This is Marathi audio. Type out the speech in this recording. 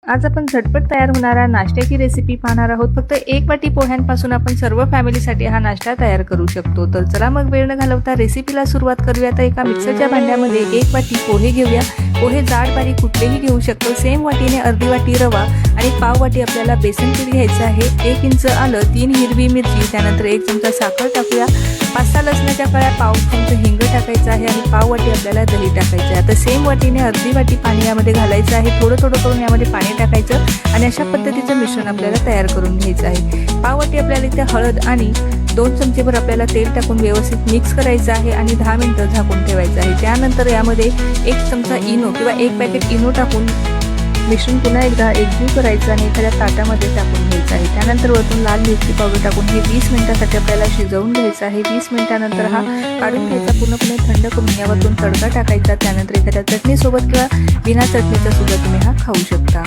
आज आपण झटपट तयार होणारा नाश्त्याची रेसिपी पाहणार आहोत। फक्त एक वाटी पोह्यांपासून आपण सर्व फॅमिलीसाठी हा नाश्ता तयार करू शकतो। तर चला मग वेळ न घालवता रेसिपीला सुरुवात करूया। तर एका मिक्सरच्या भांड्यामध्ये एक वाटी पोहे घेऊया। पोहे जाड बारीक कुठलेही घेऊ शकतो। सेम वाटीने अर्धी वाटी रवा आणि पाव वाटी आपल्याला बेसन पीठ घ्यायचं आहे। 1 इंच आलं, 3 हिरवी मिरची, त्यानंतर 1 चमचा साखर टाकूया। 5-6 लसणाच्या कळ्या, पाव चमचा हिंग टाकायचं आहे आणि पाव वाटी आपल्याला दही टाकायचं आहे। आता सेम वाटीने अर्धी वाटी पाणी यामध्ये घालायचं आहे। थोडं थोडं करून यामध्ये पाणी टाकायचं आणि अशा पद्धतीचं मिश्रण आपल्याला तयार करून घ्यायचं आहे। पाव वाटी आपल्याला इथे हळद आणि 2 चमचेभर आपल्याला तेल टाकून व्यवस्थित मिक्स करायचं आहे आणि 10 मिनिटं झाकून ठेवायचं आहे। त्यानंतर यामध्ये 1 चमचा इनो किंवा 1 पॅकेट इनो टाकून मिश्रण पुन्हा एकदा एकजीव करायचं आणि एखाद्या ताटामध्ये टाकून घ्यायचं आहे। त्यानंतर वरतून लाल मिरची पावडर टाकून हे 20 मिनिटांसाठी आपल्याला शिजवून घ्यायचं आहे। 20 मिनिटांनंतर हा काढून घ्यायचा, पूर्णपणे थंड करून यावरतून तडका टाकायचा। त्यानंतर एखाद्या चटणीसोबत किंवा बिना चटणीचा सुद्धा तुम्ही हा खाऊ शकता।